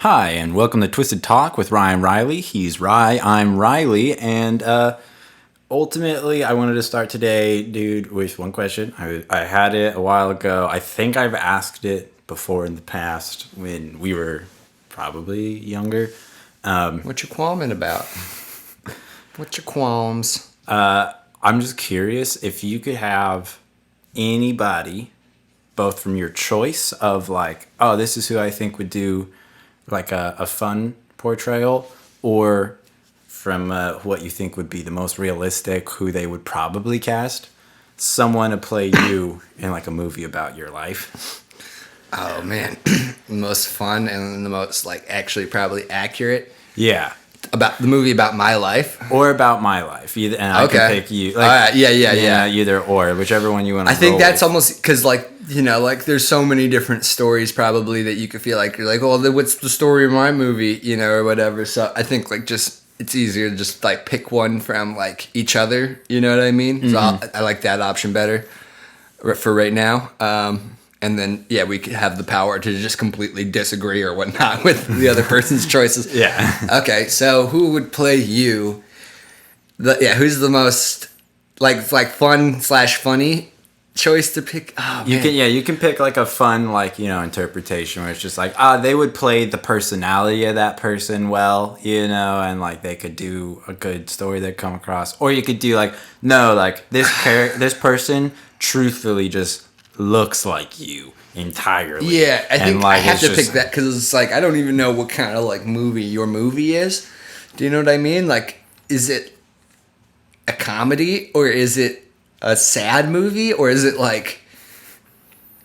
Hi, and welcome to Twisted Talk with Rhy and Riley. He's Rhy, I'm Riley, and ultimately, I wanted to start today, dude, with one question. I had it a while ago. I think I've asked it before in the past when we were probably younger. What you qualming about? What's your qualms? I'm just curious if you could have anybody, both from your choice of like, oh, this is who I think would do like a fun portrayal, or from what you think would be the most realistic, who they would probably cast, someone to play you in like a movie about your life. Oh man, the most fun and the most like actually probably accurate. Yeah. About the movie about my life Or about my life. Either, and I can pick you. Like, yeah. Either or, whichever one you want to I think that's with. almost because like, you know, like there's so many different stories probably that you could feel like you're like, well, what's the story of my movie, you know, or whatever. So I think like just it's easier to just like pick one from like each other. You know what I mean? Mm-hmm. So I like that option better for right now. And then, yeah, we could have the power to just completely disagree or whatnot with the other person's choices. Yeah. Okay, so who would play you? Who's the most like fun/funny choice to pick? Oh, You can pick like a fun like, you know, interpretation where it's just like, they would play the personality of that person well, you know, and like they could do a good story that come across. Or you could do like, no, like this person truthfully just looks like you entirely. Yeah, I think like, I have to pick that because it's like I don't even know what kind of like movie your movie is. Do you know what I mean? Like, is it a comedy or is it a sad movie or is it like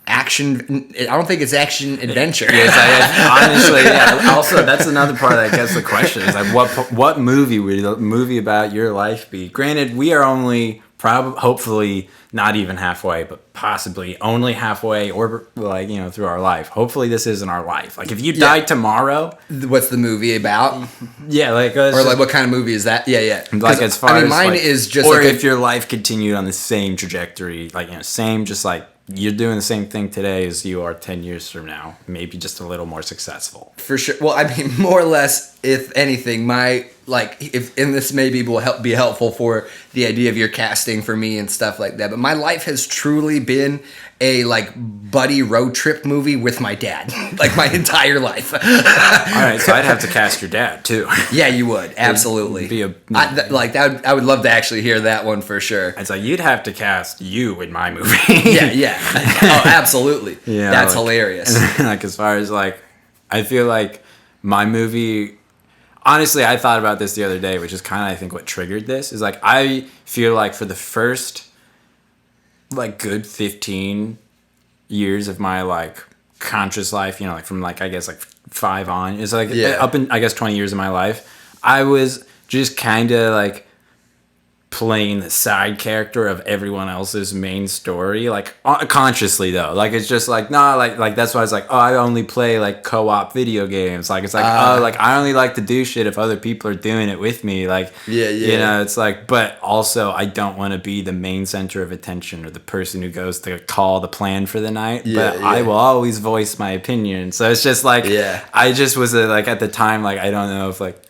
action? I don't think it's action adventure. Honestly, yeah. Also, that's another part that gets the question is like, what movie would the movie about your life be? Granted, we are only hopefully not even halfway, but possibly only halfway, or like, you know, through our life. Hopefully, this isn't our life. Like, if you died tomorrow, what's the movie about? Yeah, like, or like, what kind of movie is that? Yeah. Like, as far as mine like, is just, or like if your life continued on the same trajectory, like, you know, same, just like you're doing the same thing today as you are 10 years from now, maybe just a little more successful. For sure. Well, I mean, more or less, if anything, and this maybe will be helpful for the idea of your casting for me and stuff like that. But my life has truly been a like buddy road trip movie with my dad, like my entire life. All right, so I'd have to cast your dad too. Yeah, you would absolutely. I would love to actually hear that one for sure. It's like you'd have to cast you in my movie. Yeah. Oh, absolutely. Yeah, that's like, hilarious. Like, as far as like, I feel like my movie. Honestly, I thought about this the other day, which is kind of, I think, what triggered this. Is like, I feel like for the first, like, good 15 years of my, like, conscious life, you know, like, from, like, I guess, like, 5 on, it's like, up in, I guess, 20 years of my life, I was just kind of, like, playing the side character of everyone else's main story, like consciously though. Like, it's just like, no, like that's why I was like, I only play like co-op video games. Like, it's like, like I only like to do shit if other people are doing it with me. Like, you know, it's like, but also I don't want to be the main center of attention or the person who goes to call the plan for the night. I will always voice my opinion. So it's just like, I just was like at the time, like, I don't know if like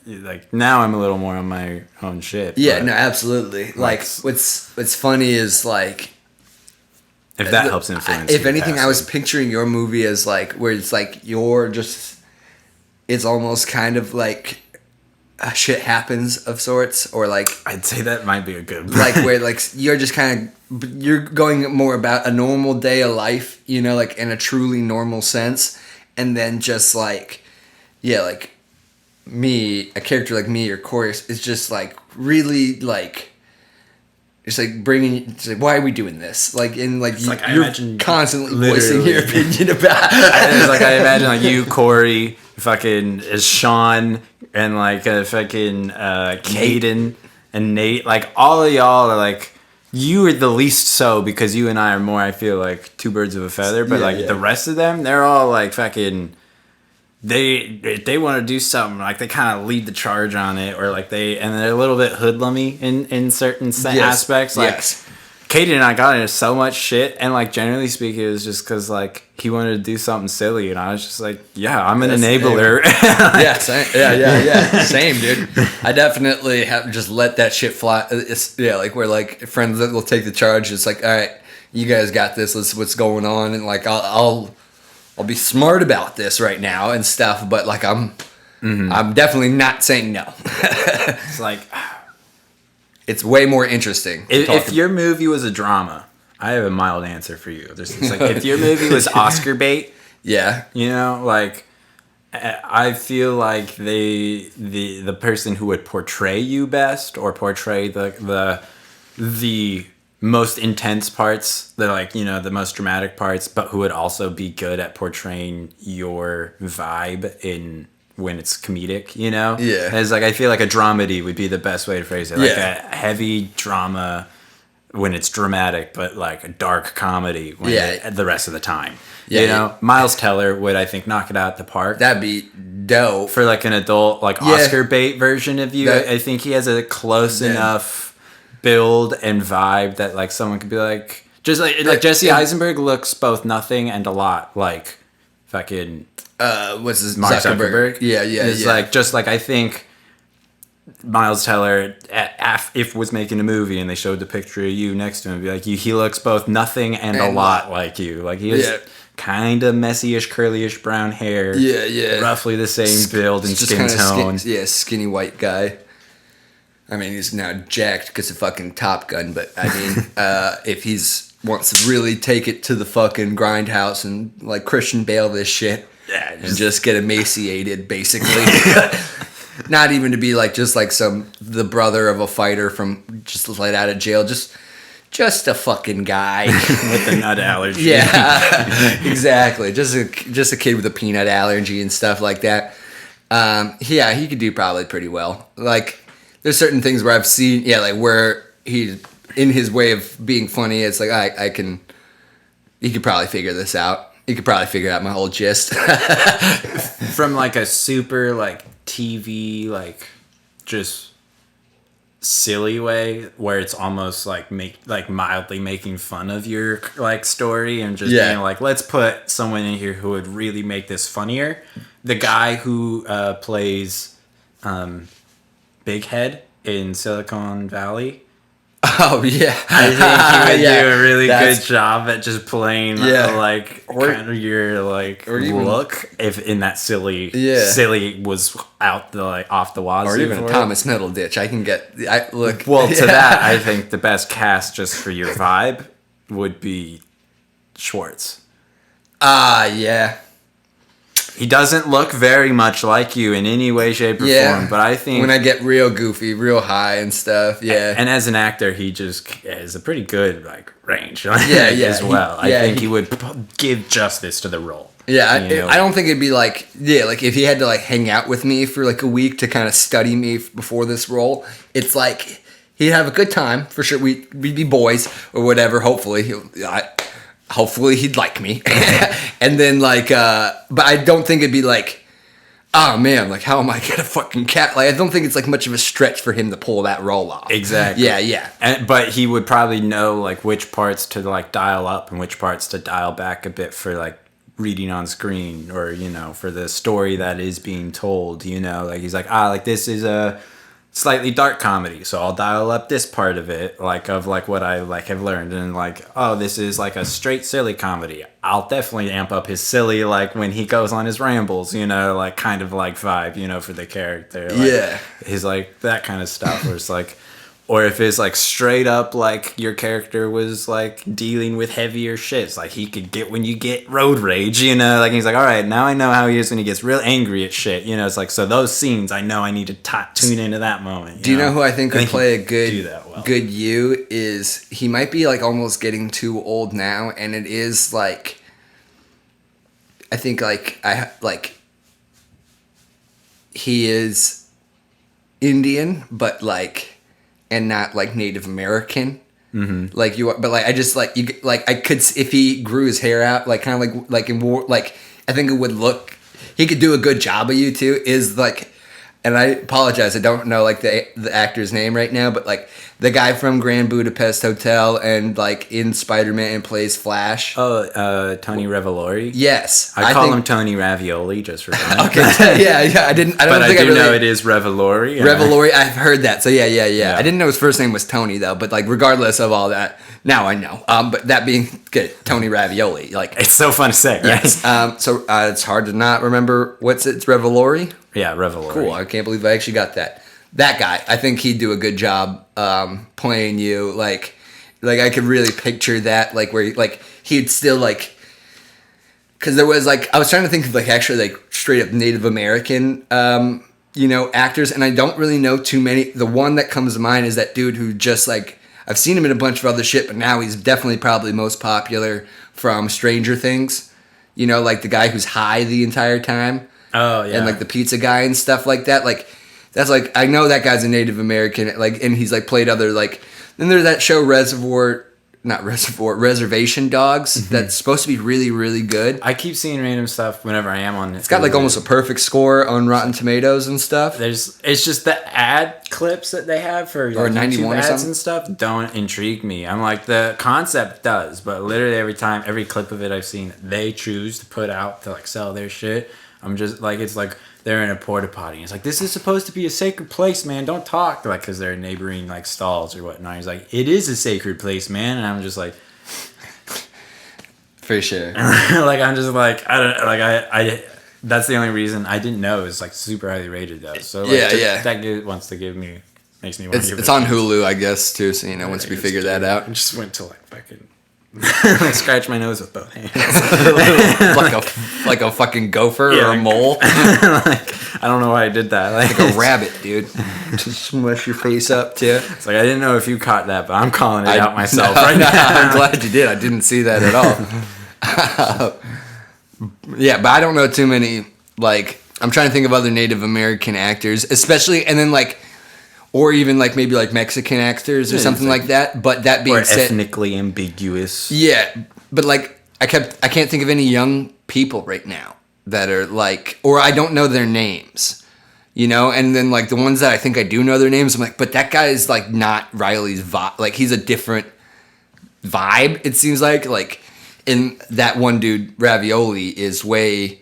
now I'm a little more on my own shit. Yeah, no, absolutely. Like, what's funny is like, if that helps influence. If anything, I was picturing your movie as like where it's like it's almost kind of like a shit happens of sorts, or like I'd say that might be a good like where like you're just kind of you're going more about a normal day of life, you know, like in a truly normal sense, and then just like like me, a character like me or Corey is just like really like. It's like it's like, why are we doing this? Like, in like, you're constantly voicing your opinion about. It's like I imagine like you, Corey, fucking is Sean, and like fucking Caden and Nate. Like, all of y'all are like, you are the least so because you and I are more, I feel like, two birds of a feather. But the rest of them, they're all like fucking. They want to do something, like they kind of lead the charge on it, or like and they're a little bit hoodlummy in certain aspects. Like, Katie and I got into so much shit, and like generally speaking, it was just because like he wanted to do something silly, and I was just like, yeah, I'm an enabler. Yeah, same. Yeah. Same, dude. I definitely have just let that shit fly. Like we're like friends that will take the charge. It's like, all right, you guys got this. Let's what's going on, and like I'll be smart about this right now and stuff. But like I'm definitely not saying no. It's like. It's way more interesting. If your movie was a drama, I have a mild answer for you. It's like if your movie was Oscar bait, yeah, you know, like I feel like the person who would portray you best or portray the most intense parts, the most dramatic parts, but who would also be good at portraying your vibe when it's comedic, you know? Yeah. It's like, I feel like a dramedy would be the best way to phrase it. Like a heavy drama when it's dramatic, but like a dark comedy the rest of the time. Yeah, you know? Miles Teller would, I think, knock it out the park. That'd be dope. For like an adult, like Oscar bait version of you. I think he has a close enough build and vibe that like someone could be like, just like Jesse Eisenberg looks both nothing and a lot like fucking... what's his Mark Zuckerberg? Yeah. It's like just like I think Miles Teller, if was making a movie and they showed the picture of you next to him, be like, he looks both nothing and a lot like you. Like he has kind of messy-ish, curly-ish brown hair. Yeah. Roughly the same build and skin tone. Skinny white guy. I mean, he's now jacked because of fucking Top Gun, but I mean, if wants to really take it to the fucking grindhouse and like Christian Bale this shit. Yeah, and just get emaciated, basically. Not even to be like just like the brother of a fighter from just let out of jail, just a fucking guy with a nut allergy. Yeah, exactly. Just a kid with a peanut allergy and stuff like that. He could do probably pretty well. Like there's certain things where I've seen, like where he's in his way of being funny. It's like he could probably figure this out. You could probably figure out my whole gist. From like a super like TV like just silly way where it's almost like mildly making fun of your like story and just being like, let's put someone in here who would really make this funnier. The guy who plays Big Head in Silicon Valley. Oh yeah, I think he would do a really good job at just playing kind of your like look if in that silly was out the off the wazoo, or even a Thomas Middleditch. I can get look. Well, to that I think the best cast just for your vibe would be Schwartz. Yeah. He doesn't look very much like you in any way, shape, or form, but I think... When I get real goofy, real high and stuff, And as an actor, he just has a pretty good, like, range as well. I think he would give justice to the role. Yeah, I don't think it'd be like... Yeah, like, if he had to, like, hang out with me for, like, a week to kind of study me before this role, it's like... He'd have a good time, for sure. We'd be boys, or whatever, hopefully. Hopefully he'd like me. And then but I don't think it'd be like, oh man, like how am I gonna fucking cat? Like I don't think it's like much of a stretch for him to pull that role off. Exactly. Yeah. But he would probably know like which parts to like dial up and which parts to dial back a bit for like reading on screen or, for the story that is being told, like he's like, like this is a slightly dark comedy, so I'll dial up this part of it, like of like what I like have learned, and like, oh, this is like a straight silly comedy. I'll definitely amp up his silly like when he goes on his rambles, like kind of like vibe, for the character. Like, his like that kind of stuff where it's like, or if it's like straight up like your character was like dealing with heavier shit, it's like he could get when you get road rage, like he's like, all right, now I know how he is when he gets real angry at shit, it's like, so those scenes I know I need to tune into that moment. Do you know who I think would play a good you is he might be like almost getting too old now, and it is like I think he is Indian, but like. And not like Native American, like you are, but like I just like you like I could if he grew his hair out like kind of like in war like I think it would look he could do a good job of you too. Is like and I apologize, I don't know like the actor's name right now, but like the guy from Grand Budapest Hotel and like in Spider-Man and plays Flash. Oh, Tony Revolori. Yes, I call him Tony Ravioli just for fun. Okay, yeah. I don't but think I do know it is Revolori. Revolori. I've heard that. So yeah. I didn't know his first name was Tony though. But like, regardless of all that, now I know. But that being good, Tony Ravioli. Like, it's so fun to say, right? Yes. So it's hard to not remember it's Revolori. Yeah, Revolori. Cool. I can't believe I actually got that. That guy, I think he'd do a good job playing you. Like I could really picture that. Like where he'd still like. Because there was like, I was trying to think of like actually like straight up Native American, actors, and I don't really know too many. The one that comes to mind is that dude who just like, I've seen him in a bunch of other shit, but now he's definitely probably most popular from Stranger Things. You know, like the guy who's high the entire time. Oh yeah. And like the pizza guy and stuff like that. Like that's like, I know that guy's a Native American. Like, and he's like played other like. Then there's that show Reservation Dogs. Mm-hmm. That's supposed to be really, really good. I keep seeing random stuff whenever I am on it. It's got like almost a perfect score on Rotten Tomatoes and stuff. It's just the ad clips that they have for or 91 ads or something and stuff don't intrigue me. I'm like, the concept does, but literally every clip of it I've seen, they choose to put out to like sell their shit. I'm just like, it's like they're in a porta potty. It's like, this is supposed to be a sacred place, man. Don't talk, like, because they're neighboring like stalls or whatnot. He's like, it is a sacred place, man. And I'm just like, for sure. like I'm just like, I don't like I. That's the only reason I didn't know it was like super highly rated though. So like, that wants to give me makes me want to give it. It's on Hulu, I guess, too. So once we figure that out, I just went to like fucking. I scratch my nose with both hands. like a fucking gopher or a mole. Like, I don't know why I did that. Like a rabbit, dude. Just smush your face up too. It's like I didn't know if you caught that, but I'm calling it out myself right now. I'm glad you did. I didn't see that at all. Yeah, but I don't know too many. Like, I'm trying to think of other Native American actors, especially, and then like. Or even like maybe like Mexican actors or something like that. But that being said, ethnically ambiguous. Yeah, but like I can't think of any young people right now that are like, or I don't know their names, And then like the ones that I think I do know their names, I'm like, but that guy is like not Riley's vibe. Like he's a different vibe. It seems like in that one dude Ravioli is way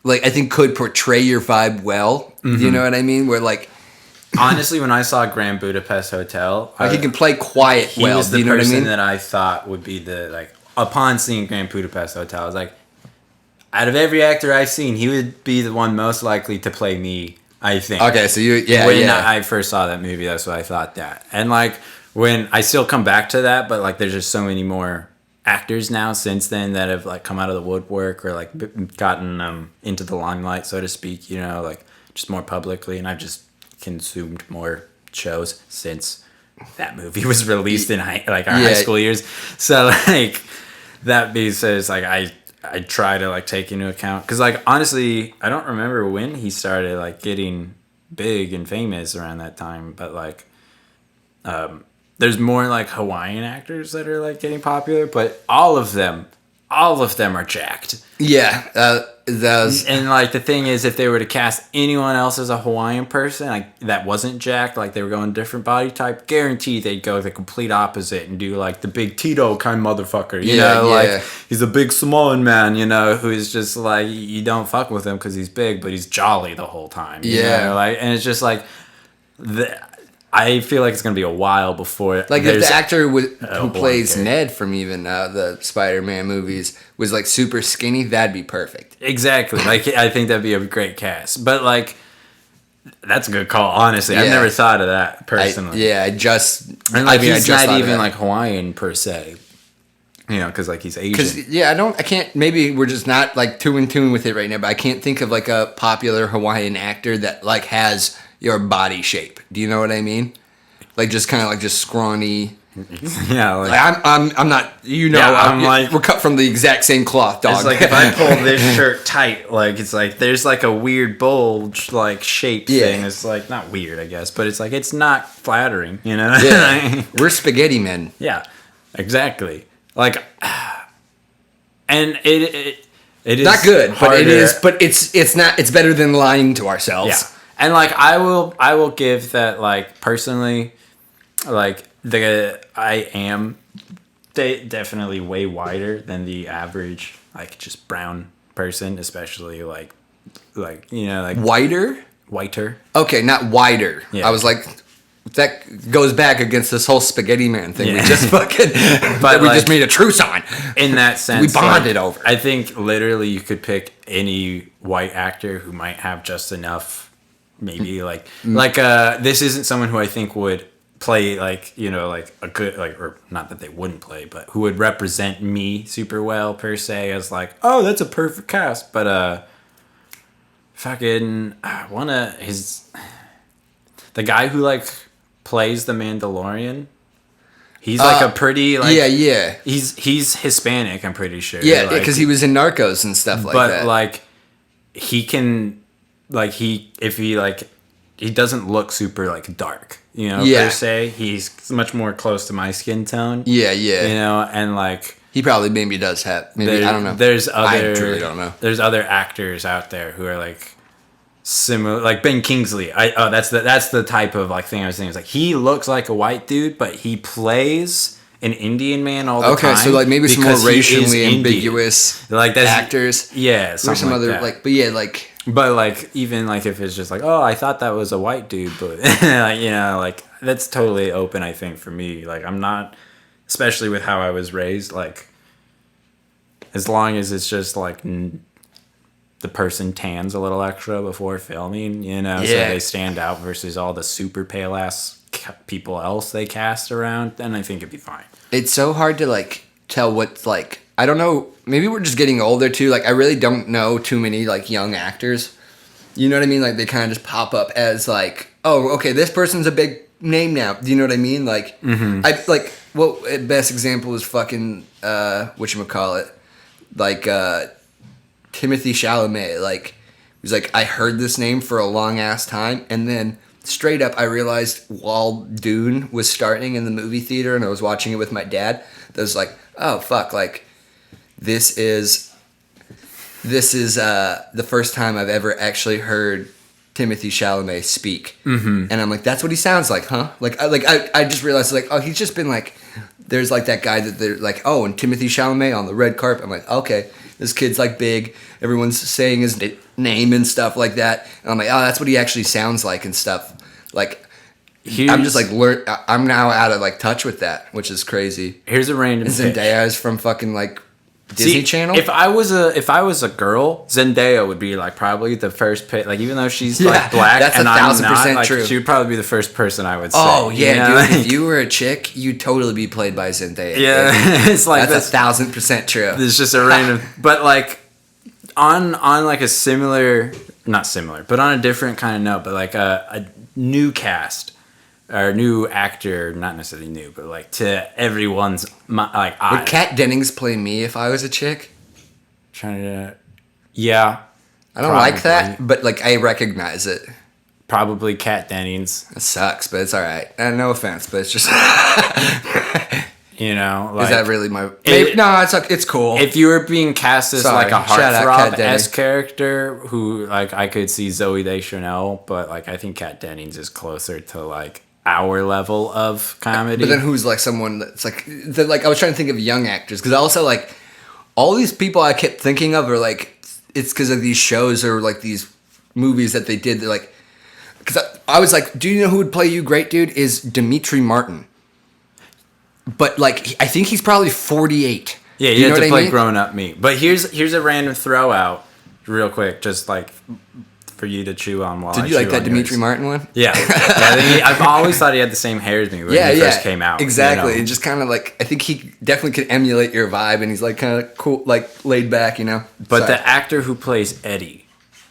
like I think could portray your vibe well. Mm-hmm. You know what I mean? Where like. Honestly, when I saw Grand Budapest Hotel, he can play quiet well. He was the you know person what I mean? that I thought would be the like. Upon seeing Grand Budapest Hotel, I was like, out of every actor I've seen, he would be the one most likely to play me. I think. Okay, so when I first saw that movie, that's what I thought that, and like when I still come back to that, but like there's just so many more actors now since then that have like come out of the woodwork or like gotten into the limelight, so to speak. Like just more publicly, and I've just consumed more shows since that movie was released in our high school years. So like that being said, it's like I try to like take into account because like honestly I don't remember when he started like getting big and famous around that time, but like there's more like Hawaiian actors that are like getting popular, but all of them are jacked. Yeah, and like the thing is, if they were to cast anyone else as a Hawaiian person like that wasn't jacked, like they were going different body type, guaranteed they'd go the complete opposite and do like the big Tito kind of motherfucker. Like he's a big Samoan man, who is just like you don't fuck with him because he's big, but he's jolly the whole time. And it's just like I feel like it's gonna be a while before. Like if the actor who plays Ned from even the Spider-Man movies was like super skinny, that'd be perfect. Exactly. Like I think that'd be a great cast. But like that's a good call. Honestly, I've never thought of that personally. He's not even like Hawaiian per se. Because like he's Asian. Because I can't. Maybe we're just not like too in tune with it right now. But I can't think of like a popular Hawaiian actor that like has your body shape. Do you know what I mean? Like just kind of like just scrawny. Yeah, like I'm not. We're cut from the exact same cloth, dog. It's like if I pull this shirt tight, like it's like there's like a weird bulge like shape thing. It's like not weird, I guess, but it's like it's not flattering, Yeah, we're spaghetti men. Yeah, exactly. Like, and it is not good, but it is. But it's not. It's better than lying to ourselves. Yeah. And like I will give that, like, personally, like I am definitely way whiter than the average, like, just brown person, especially like like whiter. Okay, not wider. Yeah. I was like, that goes back against this whole spaghetti man thing. We just fucking, But we like, just made a truce on. In that sense, We bonded over. I think literally you could pick any white actor who might have just enough, maybe like this isn't someone who I think would play, like, like a good, like, or not that they wouldn't play, but who would represent me super well per se, as like, oh, that's a perfect cast. But fucking the guy who like plays the Mandalorian. He's like a pretty, like, yeah. He's Hispanic, I'm pretty sure. Yeah, like, because he was in Narcos and stuff like that. But like he can, like, he doesn't look super like dark, per se. He's much more close to my skin tone. Yeah. And like He probably maybe does have, maybe, I don't know. I truly don't know. There's other actors out there who are like similar, like Ben Kingsley. That's the type of like thing I was thinking. It's like he looks like a white dude, but he plays an Indian man all the time. Okay, so like maybe some more because he is racially Indian. Ambiguous like that's, actors. Yeah, Or some like other that. like, but yeah, like. But like, even like if it's just like, oh, I thought that was a white dude, but like, like, that's totally open, I think, for me. Like, I'm not, especially with how I was raised, like, as long as it's just like the person tans a little extra before filming, so they stand out versus all the super pale ass people else they cast around, then I think it'd be fine. It's so hard to like tell what's like, I don't know, maybe we're just getting older too. Like, I really don't know too many like young actors. You know what I mean? Like, they kind of just pop up as like, oh, okay, this person's a big name now. Do you know what I mean? Like, I like, well, best example is fucking whatchamacallit, like Timothy Chalamet. Like, he was like, I heard this name for a long ass time, and then straight up I realized while Dune was starting in the movie theater and I was watching it with my dad, that was like, oh fuck, like this is the first time I've ever actually heard Timothy Chalamet speak. And I'm like, that's what he sounds like, huh? Like I just realized, like, oh, he's just been like, there's like that guy that they're like, oh, and Timothy Chalamet on the red carpet. I'm like, okay, this kid's like big, everyone's saying his name and stuff like that, and I'm like, oh, that's what he actually sounds like and stuff. Like, I'm just like, I'm now out of like touch with that, which is crazy. Here's a random Zendaya is from fucking like Disney Channel. If I was a girl, Zendaya would be like probably the first pick. Like, even though she's like black, that's and 1,000% like, true. She would probably be the first person I would say. Oh yeah, you know? dude! If you were a chick, you'd totally be played by Zendaya. Yeah, it's like that's 1,000% true. It's just a random, but like on like a similar, not similar, but on a different kind of note, but like a new cast. Or new actor, not necessarily new, but like to everyone's like eye. Would Kat Dennings play me if I was a chick? Yeah. I don't like that, but like I recognize it. Probably Kat Dennings. It sucks, but it's all right. And no offense, but it's just. Like, is that really my? No, it's cool. If you were being cast as like a heartthrob-esque Kat character, who like I could see Zooey Deschanel, but like I think Kat Dennings is closer to like our level of comedy. But then who's like someone that's like I was trying to think of young actors, because also like all these people I kept thinking of are like, it's because of these shows or like these movies that they did. They're like, because I was like, do you know who would play you great, dude? Is Dimitri Martin. But like, I think he's probably 48. Yeah, you have to play grown up me. But here's a random throw out, real quick, just like for you to chew on while I chew on. Did you like that Dimitri Martin one? Yeah. I've always thought he had the same hair as me when he first came out. Exactly. And just kind of like, I think he definitely could emulate your vibe, and he's like kind of cool, like laid back, But the actor who plays Eddie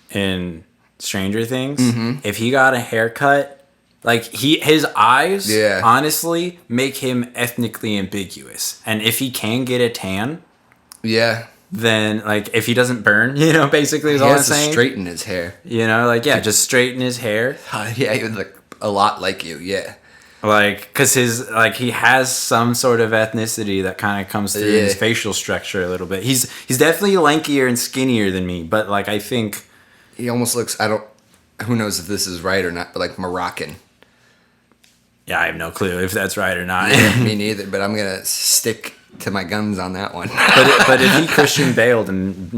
in Stranger Things, if he got a haircut, like his eyes, honestly, make him ethnically ambiguous. And if he can get a tan, then like if he doesn't burn, basically is all I'm saying. He has to straighten his hair. Just straighten his hair. Yeah, he was like a lot like you. Yeah. Like, cause he has some sort of ethnicity that kind of comes through in his facial structure a little bit. He's definitely lankier and skinnier than me, but like I think he almost looks. who knows if this is right or not, but like Moroccan. Yeah, I have no clue if that's right or not. Me neither, but I'm gonna stick to my guns on that one. But if he Christian Baled and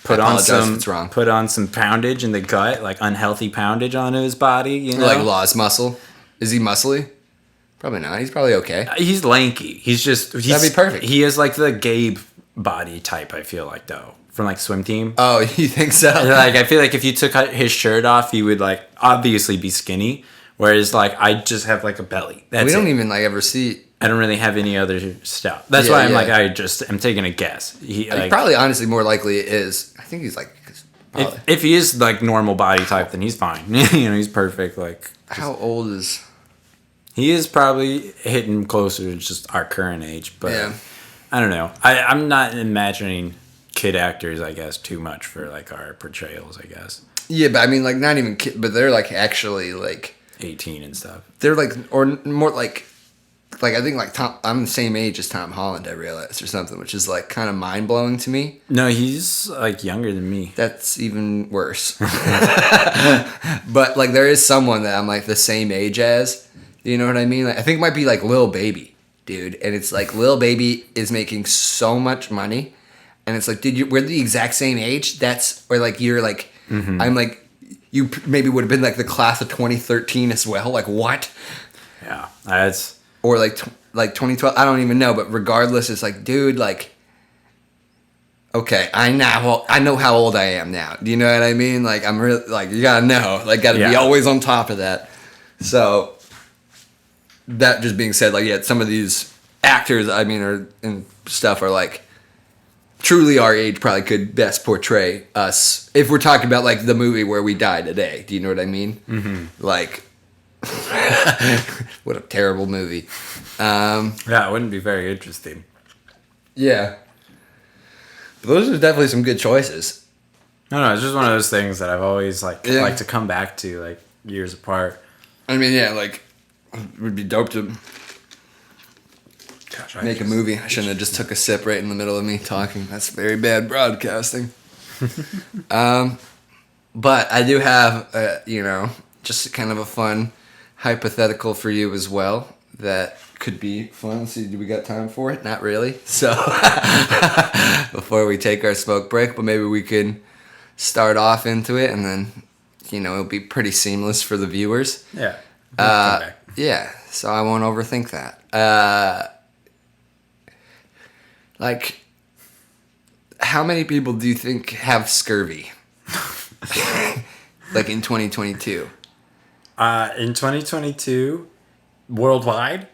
put I on apologize if some it's wrong. put on some poundage in the gut, like unhealthy poundage onto his body, Like Law's muscle. Is he muscly? Probably not. He's probably okay. He's lanky. He's That'd be perfect. He is like the Gabe body type. I feel like though from like swim team. Oh, you think so? Like I feel like if you took his shirt off, he would like obviously be skinny. Whereas like I just have like a belly. That's we don't it. even like ever see. I don't really have any other stuff. That's why I'm like I'm taking a guess. He like, probably honestly more likely it is. I think he's like. if he is like normal body type, then he's fine. He's perfect. Like How old is? he is probably hitting closer to just our current age, but Yeah. I don't know. I'm not imagining kid actors, I guess, too much for like our portrayals. I guess Yeah, but I mean, like not even kid, but they're like actually like 18 and stuff. they're like or more like I think like Tom. I'm the same age as Tom Holland. I realized or something, which is like kind of mind blowing to me. No, he's like younger than me. That's even worse. But like there is someone that I'm like the same age as. You know what I mean? Like, I think it might be like Lil Baby, dude. And it's like Lil Baby is making so much money, and it's like, dude, we're the exact same age. That's or like you're like, I'm like, you maybe would have been like the class of 2013 as well. Like what? Yeah, that's Or like 2012. I don't even know. But regardless, it's like, dude, like. Okay, I know how old I am now. Do you know what I mean? Like I'm really like you gotta know, like gotta be always on top of that. So that just being said, like yeah, some of these actors, I mean, and stuff are like truly our age probably could best portray us if we're talking about like the movie where we die today. Do you know what I mean? Mm-hmm. Like, what a terrible movie. yeah, it wouldn't be very interesting. Yeah. Those are definitely some good choices. No, it's just one of those things that I've always like to come back to like years apart. I mean, yeah, like it would be dope to make a movie. I shouldn't have just took a sip right in the middle of me talking. That's very bad broadcasting. But I do have, just kind of a fun hypothetical for you as well that could be fun. Let's see, do we got time for it? Not really. So before we take our smoke break, but maybe we can start off into it and then, it'll be pretty seamless for the viewers. Yeah. Yeah, so I won't overthink that. Like, how many people do you think have scurvy? Like in 2022? In 2022, worldwide?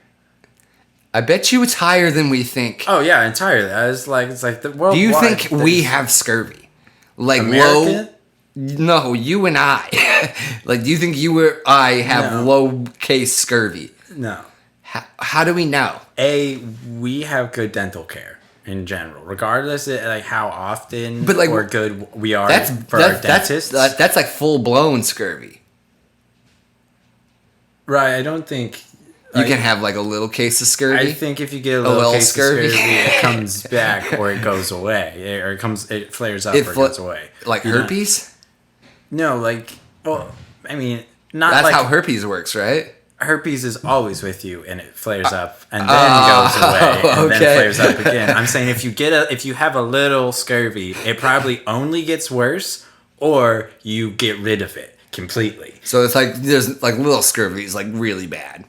I bet you it's higher than we think. Oh yeah, entirely. It's like the worldwide. Do you think we have scurvy? Like American? No, you and I. Like, do you think you or I have low case scurvy? No. How do we know? We have good dental care in general, regardless of like how often or good we are for our dentists. That's like full blown scurvy. Right, I don't think you can have like a little case of scurvy. I think if you get a little case of scurvy, it comes back or it goes away, or it flares up or it goes away. Like herpes? No, not That's like how herpes works, right? Herpes is always with you, and it flares up and then goes away and then flares up again. I'm saying if you have a little scurvy, it probably only gets worse, or you get rid of it completely. So it's like there's like little scurvy is like really bad.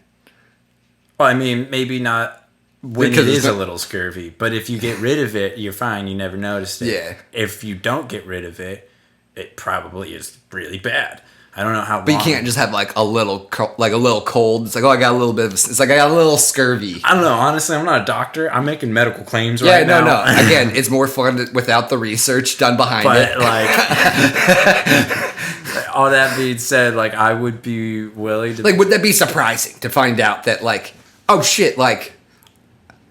Well, I mean, maybe not when it is a little scurvy, but if you get rid of it, you're fine. You never noticed it. Yeah. If you don't get rid of it, it probably is really bad. I don't know how. But you can't just have like a little cold. It's like, oh, I got a little bit of. It's like I got a little scurvy. I don't know. Honestly, I'm not a doctor. I'm making medical claims right now. No. Again, it's more fun without the research done behind it. But like, all that being said, like I would be willing to. Like, would that be surprising to find out that like, oh shit, like,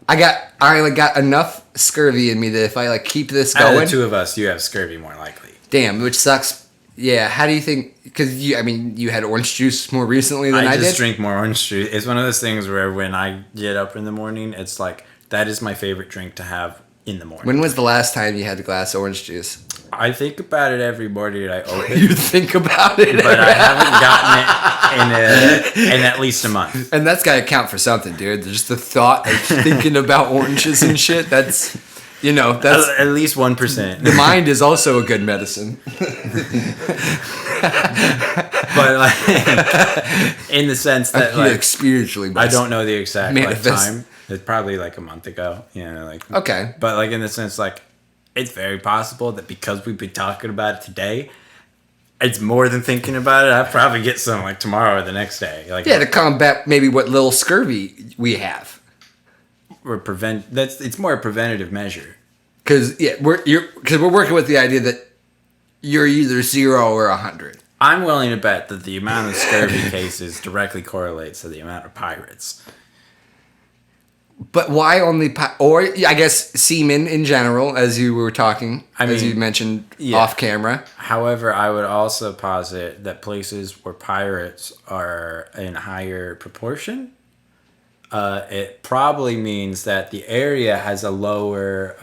I got enough scurvy in me that if I like keep this going, out of the two of us, you have scurvy more likely. Damn, which sucks. Yeah, how do you think? Because you had orange juice more recently than I did. I just drink more orange juice. It's one of those things where when I get up in the morning, it's like that is my favorite drink to have in the morning. When was the last time you had a glass of orange juice? I think about it every morning I open. You think about it, but I haven't gotten it in at least a month. And that's gotta count for something, dude. Just the thought of thinking about oranges and shit. That's, that's at least 1%. The mind is also a good medicine. But like, in the sense that like spiritually, I don't know the exact time. It's probably like a month ago. Okay. But like in the sense like it's very possible that because we've been talking about it today, it's more than thinking about it. I'll probably get some like tomorrow or the next day. To combat maybe what little scurvy we have. It's more a preventative measure. Because we're working with the idea that you're either 0 or 100. I'm willing to bet that the amount of scurvy cases directly correlates to the amount of pirates. But why only or I guess seamen in general, as you were talking, as you mentioned off camera. However, I would also posit that places where pirates are in higher proportion, it probably means that the area has a lower,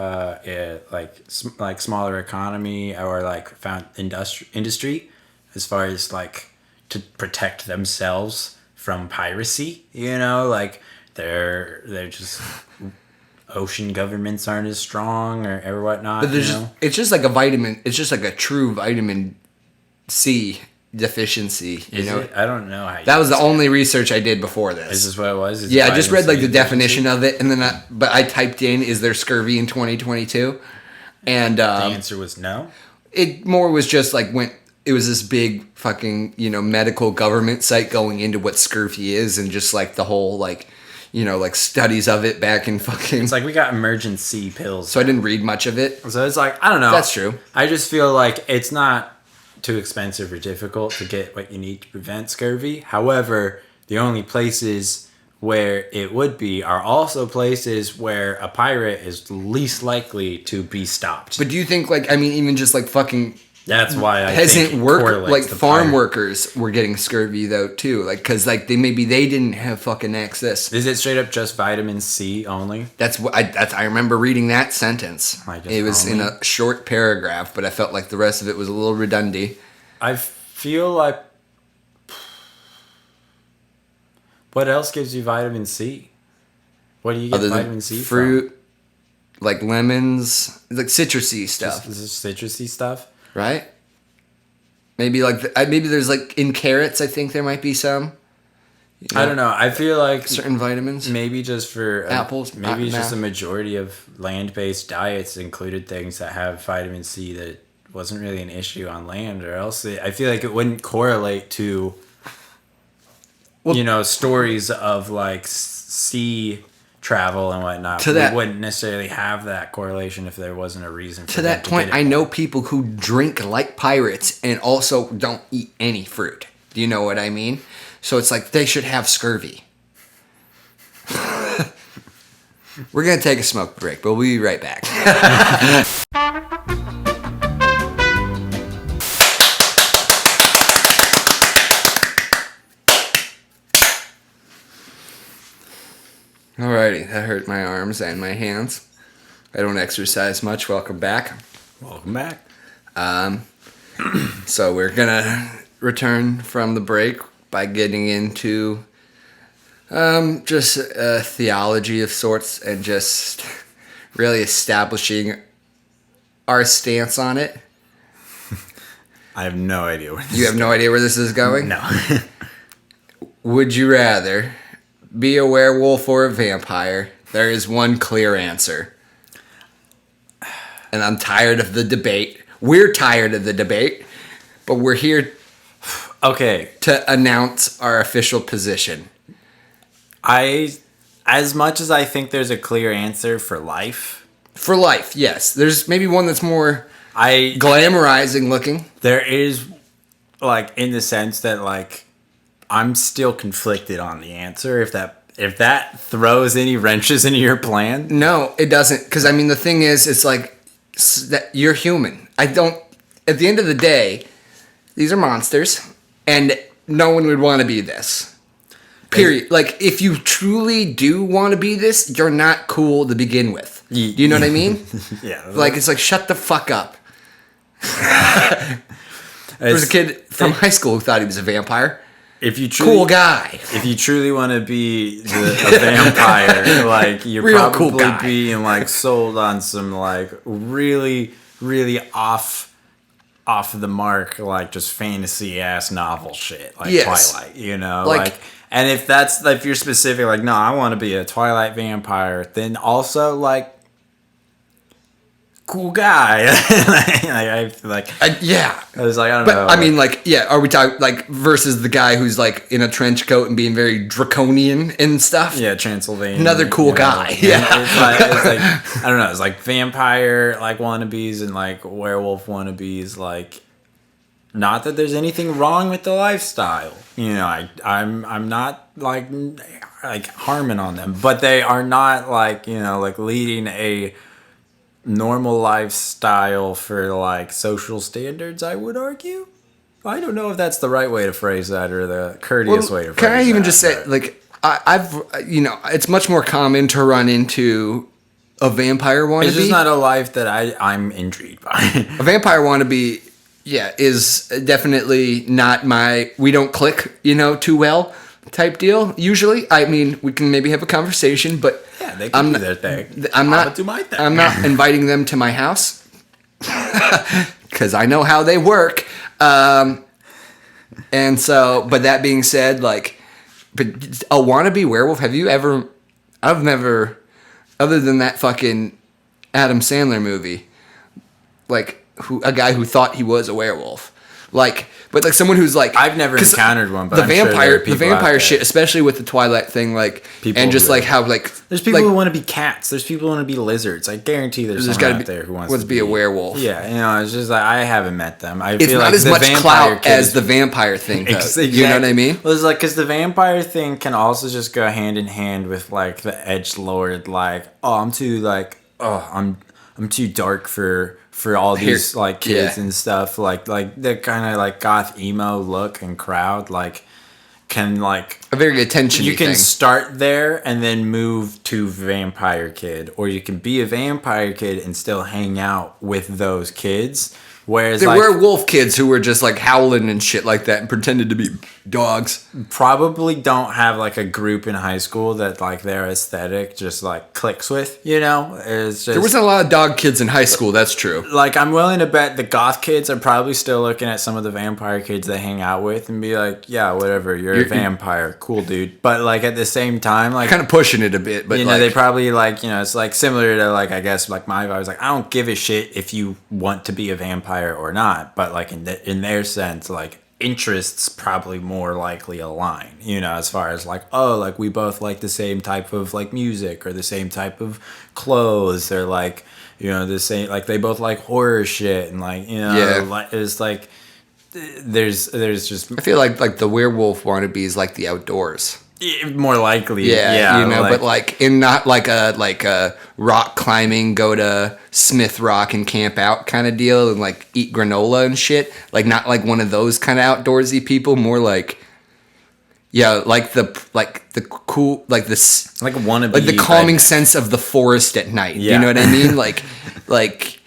smaller economy or like found industry, as far as like to protect themselves from piracy. They're just ocean governments aren't as strong or whatnot. But it's just like a vitamin. It's just like a true vitamin C deficiency. I don't know how. That was the only research I did before this. Is this what it was? I just read like the definition of it, and then I typed in, "Is there scurvy in 2022?" And the answer was no. It more was just like it was this big fucking medical government site going into what scurvy is, and just like the whole like studies of it back in fucking. It's like we got emergency pills. So I didn't read much of it. So it's like I don't know. That's true. I just feel like it's not too expensive or difficult to get what you need to prevent scurvy. However, the only places where it would be are also places where a pirate is least likely to be stopped. But do you think even just like fucking. That's why I peasant think work like farm workers were getting scurvy though too, because they didn't have fucking access. Is it straight up just vitamin C only? That's what I remember reading that sentence. It was in a short paragraph, but I felt like the rest of it was a little redundant. I feel like what else gives you vitamin C? What do you get vitamin C from? Fruit, like lemons, like citrusy stuff. This is citrusy stuff. Right? Maybe maybe there's like in carrots. I think there might be some. I don't know. I feel like certain vitamins. Maybe just for apples. Maybe it's just a majority of land-based diets included things that have vitamin C that wasn't really an issue on land, or else I feel like it wouldn't correlate to. Stories of like sea travel and whatnot. We wouldn't necessarily have that correlation if there wasn't a reason for to that point. I know people who drink like pirates and also don't eat any fruit. Do you know what I mean? So it's like they should have scurvy. We're gonna take a smoke break, but we'll be right back. Alrighty, that hurt my arms and my hands. I don't exercise much. Welcome back. Welcome back. So we're gonna return from the break by getting into just a theology of sorts and just really establishing our stance on it. I have no idea where this You have no idea where this is going? No. Would you rather be a werewolf or a vampire? There is one clear answer. And I'm tired of the debate. We're tired of the debate, but we're here to announce our official position. As much as I think there's a clear answer for life. For life, yes. There's maybe one that's more glamorizing looking. There is, in the sense that, I'm still conflicted on the answer. If that throws any wrenches into your plan. No, it doesn't. Because, the thing is, it's that you're human. At the end of the day, these are monsters, and no one would want to be this. Period. If you truly do want to be this, you're not cool to begin with. Do you know what I mean? Yeah. It's shut the fuck up. There was a kid from high school who thought he was a vampire. If you truly, Cool guy. If you truly want to be a vampire, like you're Real probably cool guy. being like sold on some like really, really off the mark, like just fantasy ass novel shit, like Yes. Twilight, you know, Like- and if you're specific, like no, I want to be a Twilight vampire, then also like cool guy. I feel like Yeah. I was like, I don't But know. I mean, like, yeah, are we talking like versus the guy who's like in a trench coat and being very draconian and stuff? yeah, Transylvania. Another cool you know, guy. and Yeah. it's like I don't know. It's like vampire like wannabes and like werewolf wannabes. Like, not that there's anything wrong with the lifestyle. You know, I'm not like harming on them, but they are not like, you know, like leading a normal lifestyle for like social standards, I would argue. I don't know if that's the right way to phrase that or the courteous way to phrase that. Can I even just say, but- like, I've, you know, it's much more common to run into a vampire wannabe. It's just not a life that I'm intrigued by. A vampire wannabe, yeah, is definitely not my, we don't click, you know, too well type deal, usually. I mean, we can maybe have a conversation, but Yeah, they can do their thing. I'm I'ma not do my thing. I'm not inviting them to my house because I know how they work. And so, but that being said, like, but a wannabe werewolf, have you ever? I've never, other than that fucking Adam Sandler movie, like a guy who thought he was a werewolf, like. But like someone who's like, I've never 'cause encountered one, but the I'm sure there are the people out vampire there. shit, especially with the Twilight thing, like, People and just who- like how like There's people like, who want to be cats. There's people who want to be lizards. I guarantee there's There's someone gotta out be- there who wants to be a werewolf. Yeah, you know, it's just like I haven't met them. I It's feel not like as the much vampire clout kid as is- the vampire thing, though. Exactly. You know what I mean? Well, it's like because the vampire thing can also just go hand in hand with like the edgelord, like I'm too dark for all these like kids yeah. and stuff. Like the kind of like goth emo look and crowd like can like A very attention. you can thing. start there and then move to vampire kid, or you can be a vampire kid and still hang out with those kids. Whereas There like, were wolf kids who were just like howling and shit like that and pretended to be dogs. probably don't have like a group in high school that like their aesthetic just like clicks with, you know? It's just There wasn't a lot of dog kids in high school. That's true. like I'm willing to bet the goth kids are probably still looking at some of the vampire kids they hang out with and be like, yeah, whatever, you're a vampire, cool dude. But like at the same time, like Kind of pushing it a bit, but you know, like, they probably like, you know, it's like similar to like I guess like my vibe was like I don't give a shit if you want to be a vampire or not, but like in their sense, like interests probably more likely align, you know, as far as like, oh, like we both like the same type of like music or the same type of clothes or like, you know, the same, like they both like horror shit and like, you know, Yeah. like, it's like there's just I feel like the werewolf wannabe is like the outdoors. more likely, Yeah, you know, but like in not like a rock climbing, go to Smith Rock and camp out kind of deal and like eat granola and shit. Like not like one of those kind of outdoorsy people. More like, yeah, like the cool like this like wannabe, like the calming sense of the forest at night. Yeah. You know what I mean? Like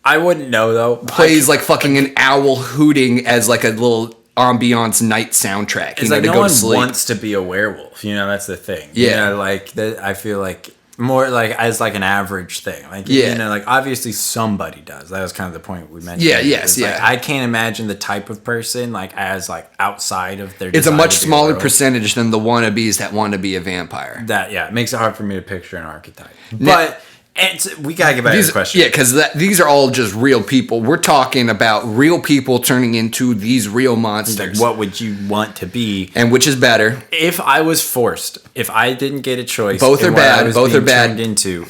I wouldn't know though. plays like fucking an owl hooting as like a little ambiance night soundtrack. It's You know, like to no go one to sleep. wants to be a werewolf. You know, that's the thing. Yeah. You know, like that. I feel like more like as like an average thing. Like Yeah. you know, like obviously somebody does. That was kind of the point we mentioned. Yeah, yes, It's like, yeah. I can't imagine the type of person like as like outside of their. It's a desire much to be smaller werewolf. percentage than the wannabes that want to be a vampire. That it makes it hard for me to picture an archetype. But we gotta get back to the question. Yeah, because these are all just real people. We're talking about real people turning into these real Like, monsters. what would you want to be? And which is better? If I was forced, if I didn't get a choice, Both in are what I bad, was both being are bad. Turned into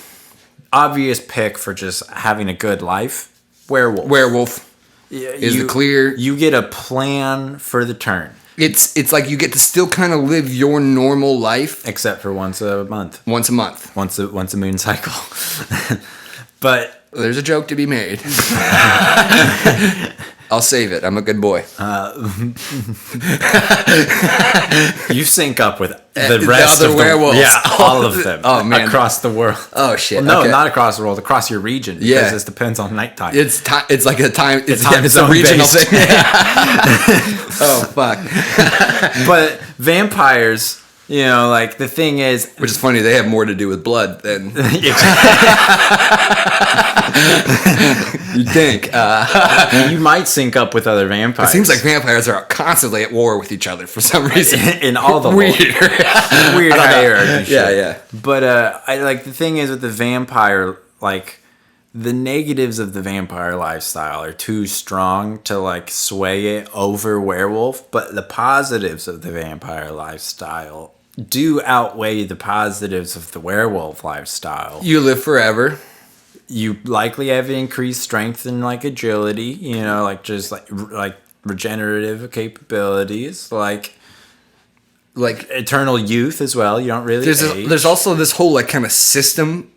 obvious pick for just having a good life. Werewolf Werewolf Yeah, is the clear. You get a plan for the turn, It's like you get to still kind of live your normal life except for once a month, once a month. once a moon cycle. But There's a joke to be made. I'll save it. I'm a good boy. You sync up with the rest other of werewolves. Yeah, all of them. Oh, man. Across the world. Oh shit. Well, no, okay. not across the world. Across your region. Because Yeah. this depends on nighttime. It's like a time. It's a zone regional based. thing. Oh fuck. But vampires, you know, like the thing is, Which is funny. They have more to do with blood than you think. you might sync up with other vampires. It seems like vampires are constantly at war with each other for some reason. in all the Weird. weird hierarchy. Yeah, shit. yeah. But I like the thing is with the vampire, like the negatives of the vampire lifestyle are too strong to like sway it over werewolf, but the positives of the vampire lifestyle do outweigh the positives of the werewolf lifestyle. You live forever. You likely have increased strength and like agility, you know, like just like regenerative capabilities, like eternal youth as well. You don't really age. There's also this whole like kind of system,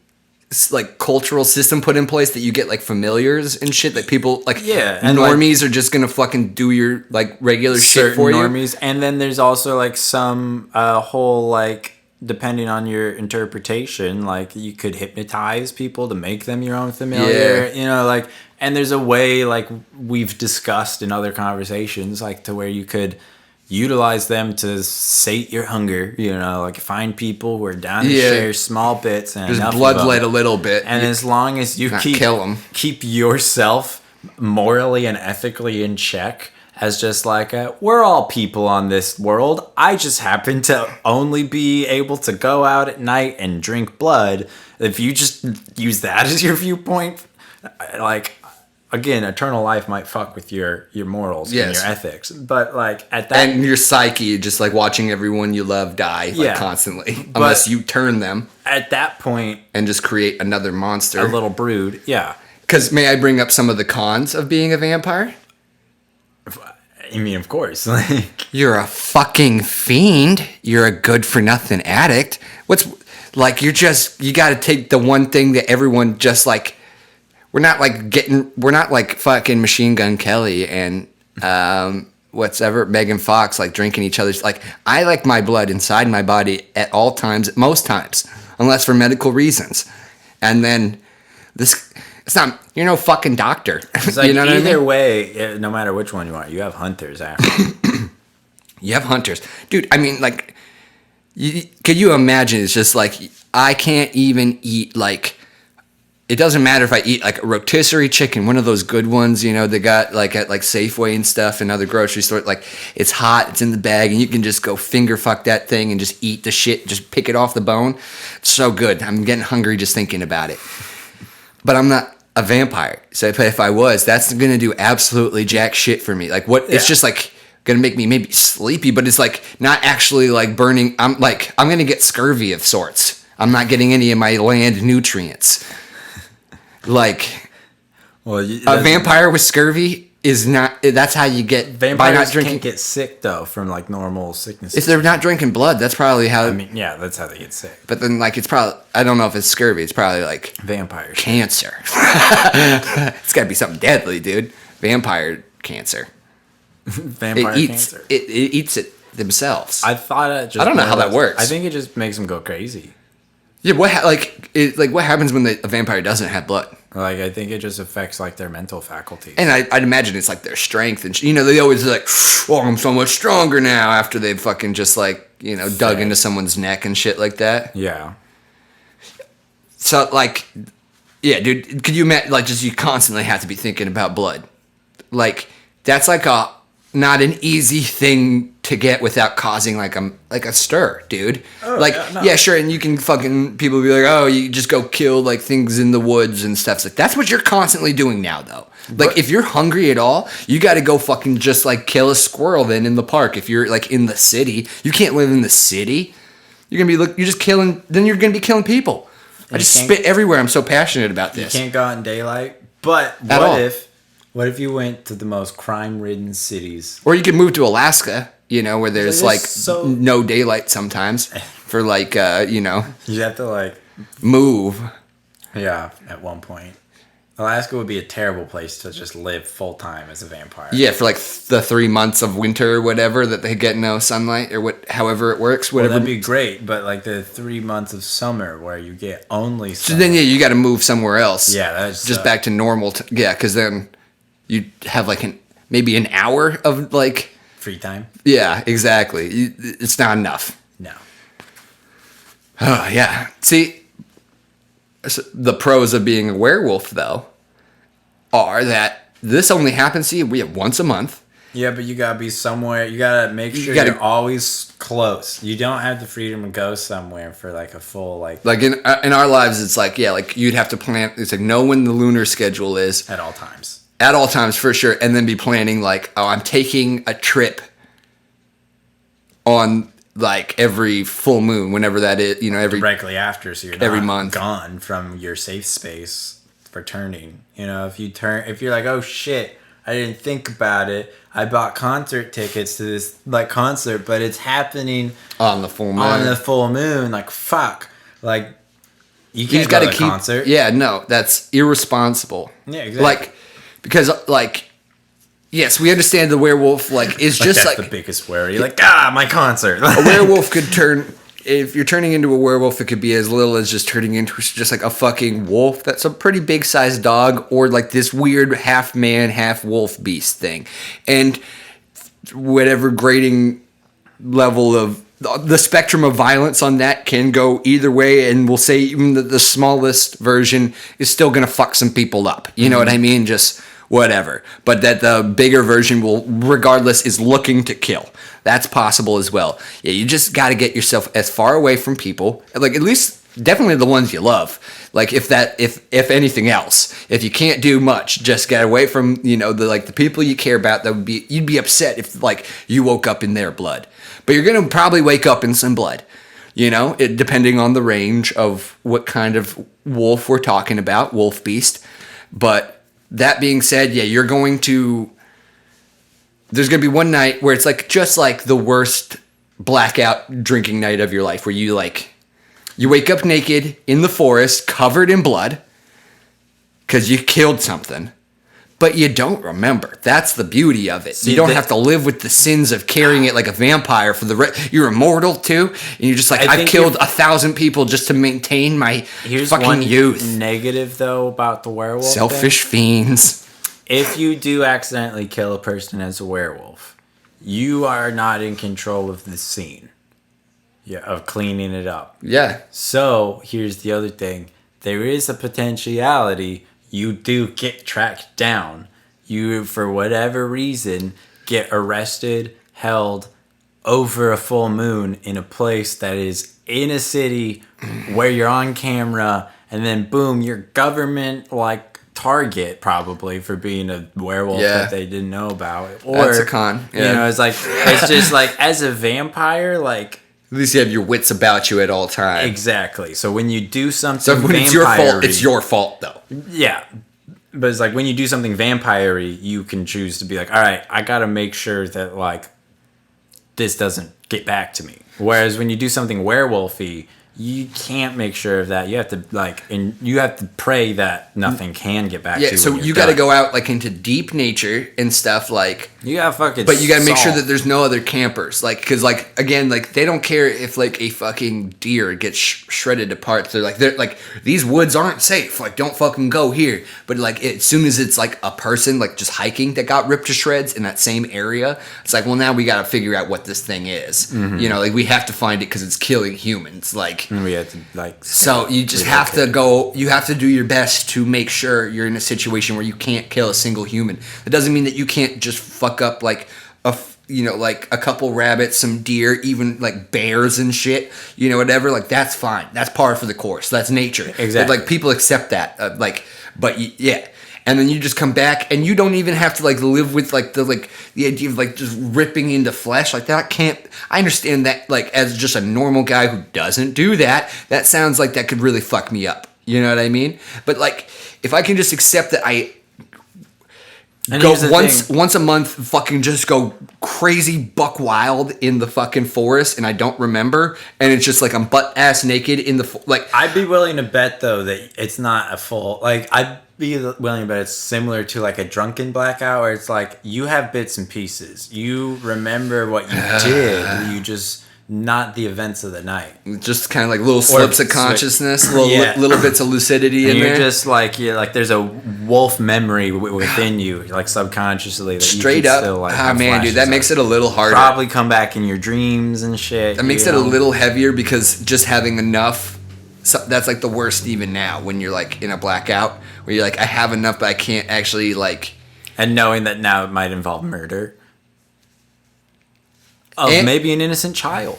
like cultural system put in place that you get like familiars and shit that people like and normies are just gonna fucking do your like regular shit for normies. And then there's also like some whole like, depending on your interpretation, like you could hypnotize people to make them your own familiar, you know, like, and there's a way like we've discussed in other conversations, like to where you could utilize them to sate your hunger, you know, like find people who are down to share small bits and just bloodlet a little bit, and as long as you keep yourself morally and ethically in check, as just like we're all people on this world. I just happen to only be able to go out at night and drink blood. If you just use that as your viewpoint, like, again, eternal life might fuck with your morals and your ethics, but like at that, and your psyche, just like watching everyone you love die like constantly, unless you turn them at that point and just create another monster, a little brood. Yeah. Because may I bring up some of the cons of being a vampire? I mean, of course. You're a fucking fiend. You're a good for nothing addict. What's like? You got to take the one thing that everyone just like. We're not like fucking Machine Gun Kelly and whatever Megan Fox like drinking each other's. Like, I like my blood inside my body at all times, most times, unless for medical reasons. And then it's not, you're no fucking doctor. It's like, you know what either I mean? way, no matter which one you want, you have hunters after. You have hunters. Dude, I mean, like, could you imagine? It's just like, I can't even eat, like, it doesn't matter if I eat, like, a rotisserie chicken, one of those good ones, you know, they got, like, at, like, Safeway and stuff and other grocery stores. Like, it's hot, it's in the bag, and you can just go finger fuck that thing and just eat the shit, just pick it off the bone. It's so good. I'm getting hungry just thinking about it. But I'm not a vampire. So if I was, that's going to do absolutely jack shit for me. Like, what? Yeah. It's just like going to make me maybe sleepy, but it's like not actually like burning. I'm going to get scurvy of sorts. I'm not getting any of my land nutrients. Like, well, a vampire with scurvy is not. That's how you get vampires by not drinking. Can't get sick though from like normal sicknesses. If they're not drinking blood, that's probably how. I mean, yeah, that's how they get sick. But then, like, it's probably, I don't know if it's scurvy. It's probably like vampires. Cancer. It's got to be something deadly, dude. Vampire cancer. Vampire cancer. It eats it themselves. I thought it just. I don't know how that works. I think it just makes them go crazy. Yeah, what happens when a vampire doesn't have blood? Like, I think it just affects like their mental faculties. And I'd imagine it's like their strength, and you know, they always like, oh, I'm so much stronger now after they've fucking just like, you know, dug into someone's neck and shit like that. Yeah. So like, yeah, dude, could you imagine, like, just you constantly have to be thinking about blood, like that's like not an easy thing to get without causing like a stir, dude. Oh, like, yeah, sure, and you can fucking, people be like, oh, you just go kill like things in the woods and stuff. Like, that's what you're constantly doing now, though. Like, if you're hungry at all, you got to go fucking just like kill a squirrel then in the park. If you're like in the city, you can't live in the city. You're just killing. Then you're gonna be killing people. I just spit everywhere. I'm so passionate about this. You can't go out in daylight. But what if you went to the most crime-ridden cities? Or you could move to Alaska, you know, where there's like no daylight sometimes for like, you know. You have to like move. Yeah, at one point. Alaska would be a terrible place to just live full time as a vampire. Yeah, for like the 3 months of winter or whatever that they get no sunlight or however it works. Whatever. Well, that'd be great, but like the 3 months of summer where you get only So summer. then, yeah, you got to move somewhere else. Yeah, that's just back to normal. Yeah, because then you have like maybe an hour of like free time. Yeah, exactly. It's not enough. No. Oh yeah. See, the pros of being a werewolf though are that this only happens to you once a month. Yeah, but you gotta be somewhere. You gotta make sure you're always close. You don't have the freedom to go somewhere for like a full like in our lives. It's like like you'd have to plan. It's like know when the lunar schedule is at all times. At all times for sure, and then be planning like, oh, I'm taking a trip on like every full moon, whenever that is. Every directly after, so you're not every month gone from your safe space for turning. If you're like, oh shit, I didn't think about it. I bought concert tickets to this like concert, but it's happening on the full moon. On the full moon, like fuck, like you can't go to a concert. Yeah, no, that's irresponsible. Yeah, exactly. Like because like. Yes, we understand the werewolf is just that's the biggest worry. You're like, my concert. A werewolf could turn. If you're turning into a werewolf, it could be as little as just turning into just like a fucking wolf. That's a pretty big sized dog, or like this weird half man, half wolf beast thing, and whatever grading level of the spectrum of violence on that can go either way. And we'll say even the smallest version is still gonna fuck some people up. You know what I mean? Just. Whatever, but that the bigger version will, regardless, is looking to kill. That's possible as well. Yeah, you just got to get yourself as far away from people, like at least definitely the ones you love. Like if anything else, if you can't do much, just get away from the people you care about. You'd be upset if like you woke up in their blood, but you're gonna probably wake up in some blood. Depending on the range of what kind of wolf we're talking about, wolf beast, but. That being said, yeah, there's going to be one night where it's like just like the worst blackout drinking night of your life where you wake up naked in the forest covered in blood because you killed something, but you don't remember. That's the beauty of it. You don't have to live with the sins of carrying it like a vampire for you're immortal too, and you're just like, I've killed 1,000 people just to maintain my fucking youth. Negative though about the werewolf selfish fiends. If you do accidentally kill a person as a werewolf, you are not in control of the scene. Yeah, of cleaning it up. Yeah. So here's the other thing. There is a potentiality you do get tracked down. You, for whatever reason, get arrested, held over a full moon in a place that is in a city where you're on camera, and then boom, you're government target probably for being a werewolf that they didn't know about. Or that's a con. Yeah. It's just like as a vampire, like. At least you have your wits about you at all times. Exactly. So when you do something when it's your fault, it's your fault, though. Yeah. But it's like when you do something vampire-y, you can choose to be like, all right, I got to make sure that, this doesn't get back to me. Whereas when you do something werewolf-y, you can't make sure of that. You have to and you have to pray that nothing can get back to you. Yeah, so you got to go out into deep nature and stuff you got to fucking. But you got to make sure that there's no other campers, because again, they don't care if a fucking deer gets shredded to parts. They're like these woods aren't safe. Don't fucking go here. But as soon as it's a person just hiking that got ripped to shreds in that same area, it's well now we got to figure out what this thing is. Mm-hmm. We have to find it because it's killing humans. And we have to So you just have to go. You have to do your best to make sure you're in a situation where you can't kill a single human. It doesn't mean that you can't just fuck up a couple rabbits, some deer, even bears and shit. Whatever. That's fine. That's par for the course. That's nature. Exactly. But, people accept that. Yeah. And then you just come back, and you don't even have to live with the idea of just ripping into flesh like that. I understand that as just a normal guy who doesn't do that. That sounds like that could really fuck me up. You know what I mean? But if I can just accept that And go here's the once a month, fucking just go crazy buck wild in the fucking forest, and I don't remember, and it's just like I'm butt ass naked in the like. I'd be willing to bet though that it's not a full like I'd be willing to bet it's similar to like a drunken blackout where it's like you have bits and pieces. You remember what you did. You just not the events of the night. Just kind of like little slips of consciousness, little bits of lucidity and in you're there. Just like there's a wolf memory within you, like subconsciously. That Straight you up, still, like, man, dude, that makes it a little harder. Probably come back in your dreams and shit. That makes it a little heavier because just having enough. So that's like the worst even now when you're like in a blackout where you're like I have enough but I can't actually like. And knowing that now it might involve murder. Of maybe an innocent child.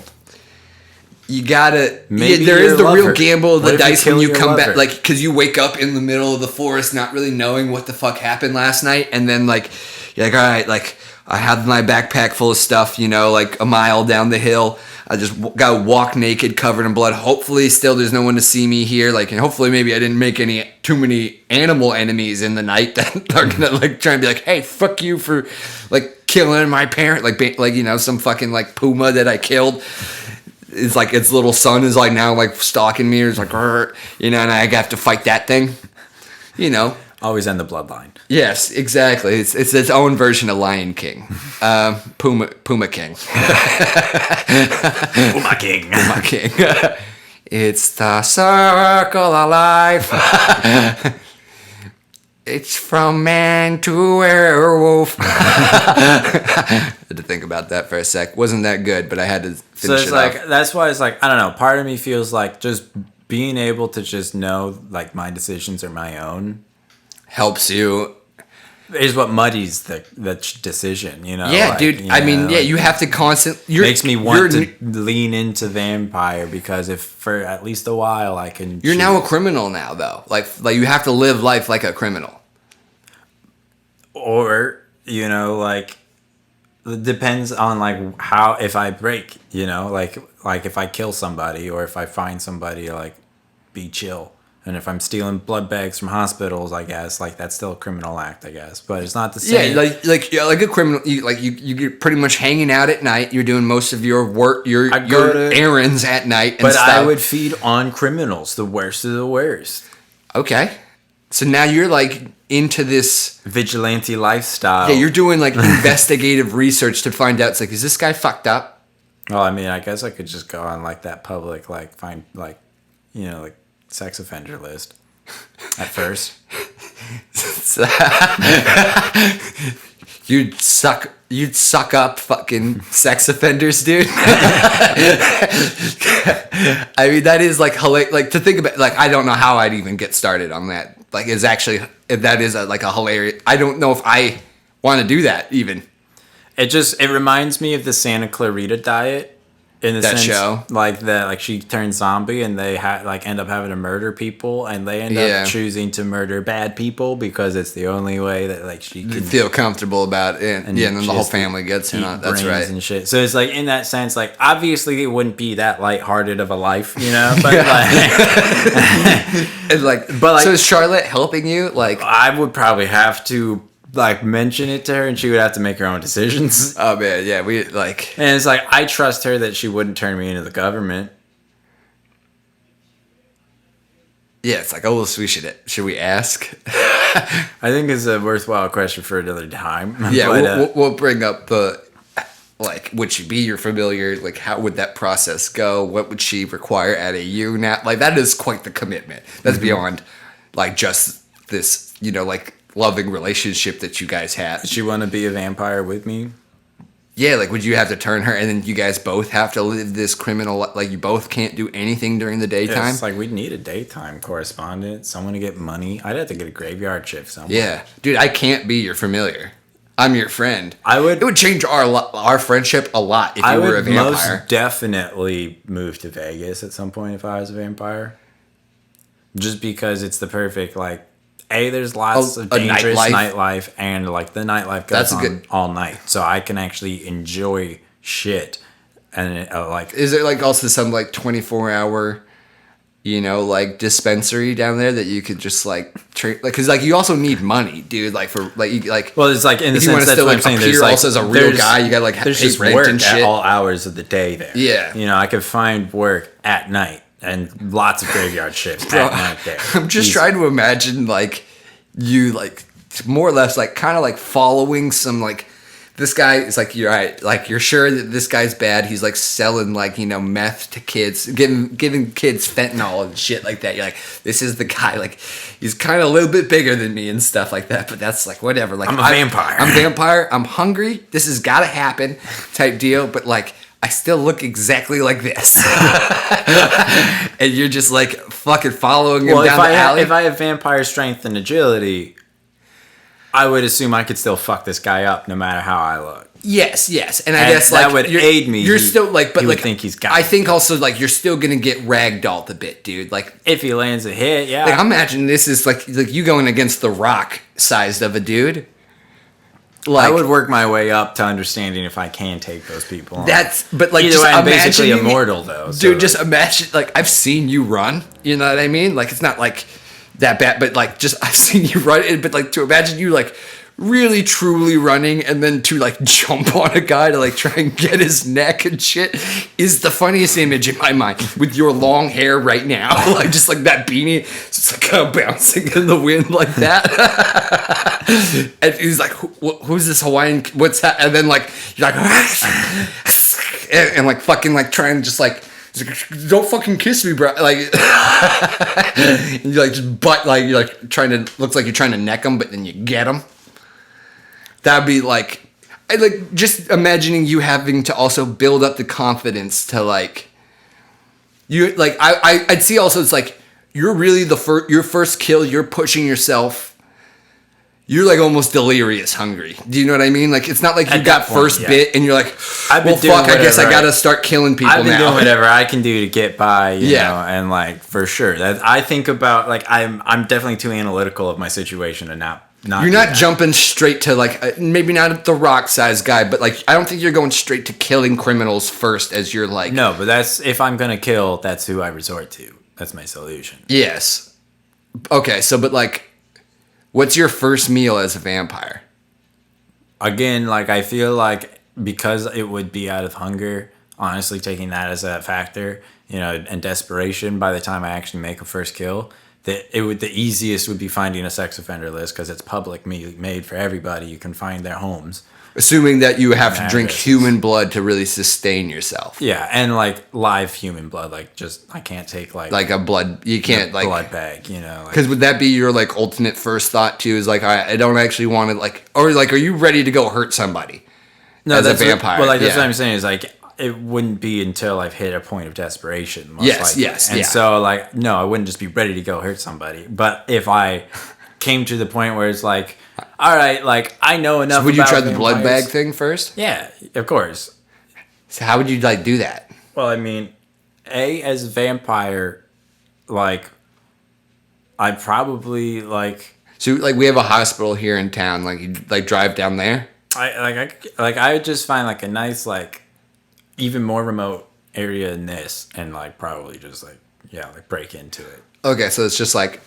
You gotta. Maybe there is the lover. real gamble of the dice when you come back, lover? like because you wake up in the middle of the forest, not really knowing what the fuck happened last night, and then like you're like, all right, like I have my backpack full of stuff, like a mile down the hill. I just gotta walk naked, covered in blood. Hopefully, still there's no one to see me here. Like, and hopefully, maybe I didn't make too many animal enemies in the night that are gonna like try and be like, hey, fuck you for like killing my parent, like some fucking like puma that I killed. It's like its little son is like now like stalking me. Or it's like, and I have to fight that thing. Always end the bloodline. Yes, exactly. It's its own version of Lion King. Puma King. Puma King. Puma King. It's the circle of life. It's from man to werewolf. I had to think about that for a sec. Wasn't that good, but I had to finish it off. That's why it's like, I don't know, part of me feels like just being able to just know like my decisions are my own helps you. Is what muddies the decision, Yeah, like, dude. I mean, yeah, you have to constantly. Makes me want to lean into vampire because if for at least a while I can. You're now a criminal now, though. Like you have to live life like a criminal. Or like it depends on like how if I break, like if I kill somebody or if I find somebody like be chill. And if I'm stealing blood bags from hospitals, I guess like that's still a criminal act, I guess. But it's not the same. Yeah, like a criminal. You're pretty much hanging out at night. You're doing most of your work, your errands at night. But I would feed on criminals, the worst of the worst. Okay, so now you're like into this vigilante lifestyle. Yeah, you're doing like investigative research to find out. It's like, is this guy fucked up? Well, I mean, I guess I could just go on like that public, like find like, like. Sex offender list at first. You'd suck up fucking sex offenders, dude. I mean, that is like hilarious. Like to think about, like I don't know how I'd even get started on that. Like, is actually if that is like a hilarious. I don't know if I want to do that even. It reminds me of the Santa Clarita Diet. In the that sense, show, like she turns zombie and they end up having to murder people and they end up choosing to murder bad people because it's the only way that like she can feel comfortable about it. And then the whole family gets in on it. That's right. And shit. So it's like in that sense, like obviously it wouldn't be that lighthearted of a life, but so is Charlotte helping you? Like I would probably have to. Like mention it to her and she would have to make her own decisions. Oh man, yeah, we like and it's like I trust her that she wouldn't turn me into the government. Yeah, it's like should we ask? I think it's a worthwhile question for another time. Yeah, but, we'll bring up the like would she be your familiar? Like how would that process go? What would she require out of you now? Like that is quite the commitment. That's beyond like just this, like loving relationship that you guys have. Does she want to be a vampire with me? Yeah, like would you have to turn her and then you guys both have to live this criminal, like you both can't do anything during the daytime? It's like we'd need a daytime correspondent, someone to get money. I'd have to get a graveyard shift somewhere. Yeah. Dude, I can't be your familiar. I'm your friend. It would change our friendship a lot if you were a vampire. I would most definitely move to Vegas at some point if I was a vampire. Just because it's the perfect like there's lots of dangerous nightlife and like the nightlife goes on all night, so I can actually enjoy shit. And is there like also some like 24-hour like dispensary down there that you could just like because like you also need money, dude. Like for like you like. Well, it's like in the if you want sense to that's still what I'm like saying. appear There's also as a real guy, you gotta like there's pay just rent work and at shit. all hours of the day there. Yeah. I could find work at night and lots of graveyard shifts at night there. I'm just trying to imagine like you like more or less like kind of like following some like. This guy is like, you're right. Like, you're sure that this guy's bad. He's like selling like, meth to kids, giving kids fentanyl and shit like that. You're like, this is the guy. Like, he's kind of a little bit bigger than me and stuff like that. But that's like, whatever. Like, I'm a vampire. I'm vampire. I'm hungry. This has got to happen type deal. But like, I still look exactly like this. And you're just like fucking following him down the alley. If I have vampire strength and agility, I would assume I could still fuck this guy up no matter how I look. Yes, and I guess like that would aid me. You're still like, but he like, would think he's got. I think also like you're still gonna get ragdolled a bit, dude. Like if he lands a hit, yeah. Like, imagine this is like you going against the Rock sized of a dude. Like, I would work my way up to understanding if I can take those people on. But like, either just way, I'm imagine basically immortal though. Dude, so just imagine like I've seen you run. You know what I mean? Like it's not like that bad, but like just I've seen you run. But like to imagine you like. Really truly running and then to like jump on a guy to like try and get his neck and shit is the funniest image in my mind with your long hair right now. Like just like that beanie just like kind of bouncing in the wind like that. And he's like, who's this Hawaiian? What's that? And then like you're like and like fucking like trying to just like don't fucking kiss me, bro. Like, and you like just butt like you're like trying to looks like you're trying to neck him, but then you get him. That'd be like, just imagining you having to also build up the confidence to like, you like I'd see also it's like you're really your first kill. You're pushing yourself. You're like almost delirious hungry. Do you know what I mean? Like it's not like you got first bit and you're like, well, fuck. I guess I gotta start killing people now. I've been doing whatever I can do to get by. You know, and like for sure that I think about like I'm definitely too analytical of my situation and not. You're not jumping straight to like maybe not the Rock size guy, but like I don't think you're going straight to killing criminals first as you're like. No, but that's if I'm gonna kill, that's who I resort to. That's my solution. Yes. Okay, so but like, what's your first meal as a vampire? Again, like I feel like because it would be out of hunger, honestly, taking that as a factor, and desperation. By the time I actually make a first kill. The easiest would be finding a sex offender list because it's public made for everybody. You can find their homes. Assuming that you have to drink human blood to really sustain yourself. Yeah, and like live human blood, like just I can't take like a blood. You can't like blood bag, Because would that be your like ultimate first thought too? Is like I don't actually want to like or like are you ready to go hurt somebody? No, as a vampire. That's what I'm saying is like. It wouldn't be until I've hit a point of desperation. Yes. And so, like, no, I wouldn't just be ready to go hurt somebody. But if I came to the point where it's like, all right, like, I know enough. So would you try the blood bag thing first? Yeah, of course. So how would you like do that? Well, I mean, as a vampire, like, I probably like. So like we have a hospital here in town. Like you like drive down there. I would just find like a nice like. Even more remote area than this and like probably just like break into it. Okay, so it's just like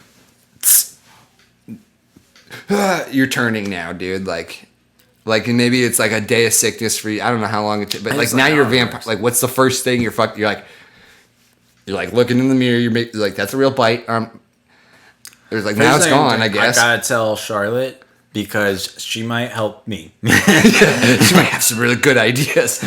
you're turning now, dude. Like maybe it's like a day of sickness for you. I don't know how long it takes, but like now you're a vampire. Like what's the first thing you're like looking in the mirror, you're like that's a real bite. There's like now it's gone, I guess. I gotta tell Charlotte because she might help me. She might have some really good ideas.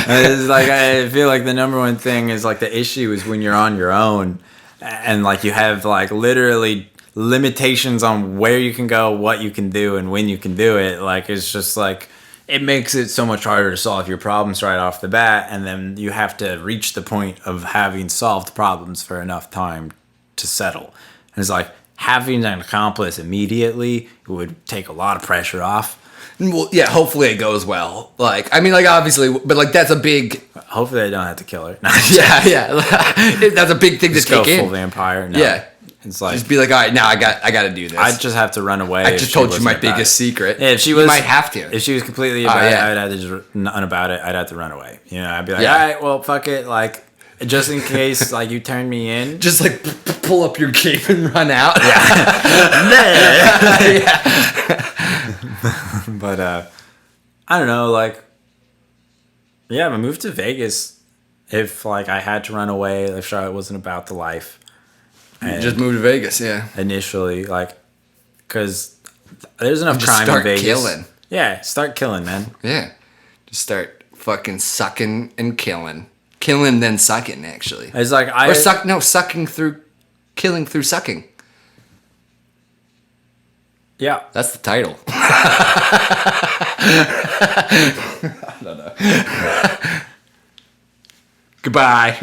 It's like I feel like the number one thing is like the issue is when you're on your own and like you have like literally limitations on where you can go, what you can do, and when you can do it. Like it's just like it makes it so much harder to solve your problems right off the bat, and then you have to reach the point of having solved problems for enough time to settle. And it's like having an accomplice immediately would take a lot of pressure off. Well, yeah, hopefully it goes well. Like, I mean, like, obviously, but, like, that's a big... Hopefully I don't have to kill her. yeah. That's a big thing just to kick in. Full vampire. No. Yeah. It's like... Just be like, all right, now I got to do this. I just have to run away. I just told you my biggest secret. Yeah, if she was... You might have to. If she was completely about it, I'd have to just unbout it. I'd have to run away. I'd be like, all right, well, fuck it. Like... just in case like you turn me in. Just like pull up your cape and run out. But I don't know, like, yeah, I moved to Vegas. If like I had to run away, if Charlotte wasn't about the life. And just move to Vegas, yeah. Initially, like, because there's enough crime in Vegas. Killing. Yeah, start killing, man. Yeah, just start fucking sucking and killing. Killing then sucking, actually. It's like sucking through, killing through sucking. Yeah, that's the title. I don't know. Goodbye.